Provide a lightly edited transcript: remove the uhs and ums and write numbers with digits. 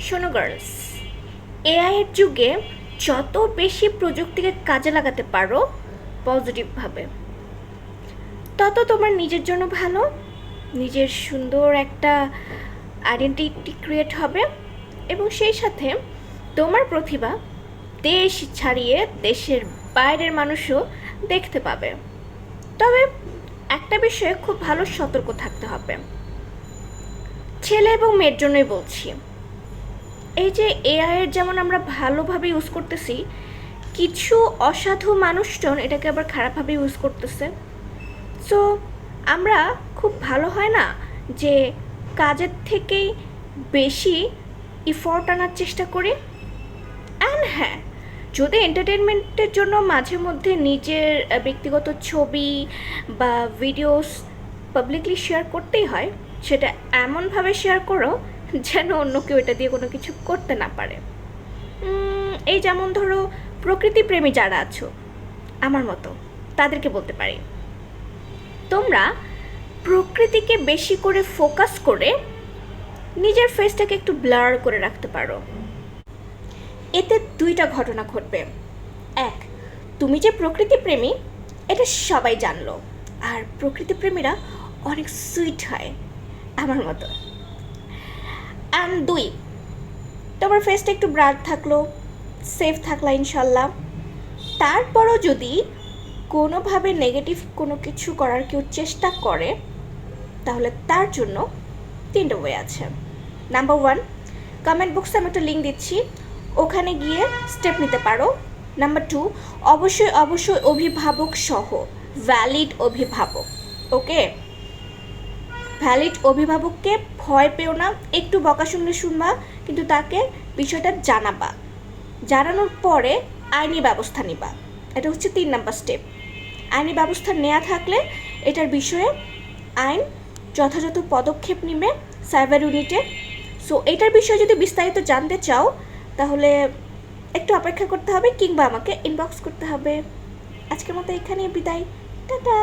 শোনো girls, AI এর যুগে যত বেশি প্রযুক্তিকে কাজে লাগাতে পারো পজিটিভভাবে, তত তোমার নিজের জন্য ভালো, নিজের সুন্দর একটা আইডেন্টিটি ক্রিয়েট হবে এবং সেই সাথে তোমার প্রতিভা দেশ ছাড়িয়ে দেশের বাইরের মানুষও দেখতে পাবে। তবে একটা বিষয়ে খুব ভালো সতর্ক থাকতে হবে, ছেলে এবং মেয়ের জন্যই বলছি। এই যে এআই এর যেমন আমরা ভালোভাবে ইউজ করতেছি, কিছু অসাধু মানুষজন এটাকে আবার খারাপভাবে ইউজ করতেছে। সো আমরা খুব ভালো হয় না যে কাজের থেকেই বেশি ইফোর্ট আনার চেষ্টা করি। অ্যান্ড হ্যাঁ, যদি এন্টারটেনমেন্টের জন্য মাঝে মধ্যে নিজের ব্যক্তিগত ছবি বা ভিডিওস পাবলিকলি শেয়ার করতেই হয়, সেটা এমনভাবে শেয়ার করো যেন অন্য কেউ এটা দিয়ে কোনো কিছু করতে না পারে। এই যেমন ধরো প্রকৃতিপ্রেমী যারা আছো আমার মতো, তাদেরকে বলতে পারি, তোমরা প্রকৃতিকে বেশি করে ফোকাস করে নিজের ফেসটাকে একটু ব্লার করে রাখতে পারো। এতে দুইটা ঘটনা ঘটবে। এক, তুমি যে প্রকৃতিপ্রেমী এটা সবাই জানলো, আর প্রকৃতিপ্রেমীরা অনেক সুইট হয় আমার মতো। অ্যান্ড দুই, তোমার ফেসটা একটু ব্রার থাকলো, সেফ থাকলা ইনশাল্লাহ। তারপরও যদি কোনোভাবে নেগেটিভ কোনো কিছু করার কেউ চেষ্টা করে, তাহলে তার জন্য তিনটে ওয়ে আছে। নাম্বার ওয়ান, কমেন্ট বক্সে আমি একটা লিঙ্ক দিচ্ছি, ওখানে গিয়ে স্টেপ নিতে পারো। নাম্বার টু, অবশ্যই অবশ্যই অভিভাবক সহ ভ্যালিড অভিভাবক, ওকে? ভ্যালিড অভিভাবককে ভয় পেও না, একটু বকা শুনলে শুনবা, কিন্তু তাকে বিষয়টা জানাবা, জানানোর পরে আইনি ব্যবস্থা নিবা। এটা হচ্ছে 3 নাম্বার স্টেপ। আইনি ব্যবস্থা নেওয়া থাকলে এটার বিষয়ে আইন যথাযথ পদক্ষেপ নেবে সাইবার ইউনিটে। সো এটার বিষয়ে যদি বিস্তারিত জানতে চাও তাহলে একটু অপেক্ষা করতে হবে কিংবা আমাকে ইনবক্স করতে হবে। আজকের মতো এখানেই বিদায়, টাটা।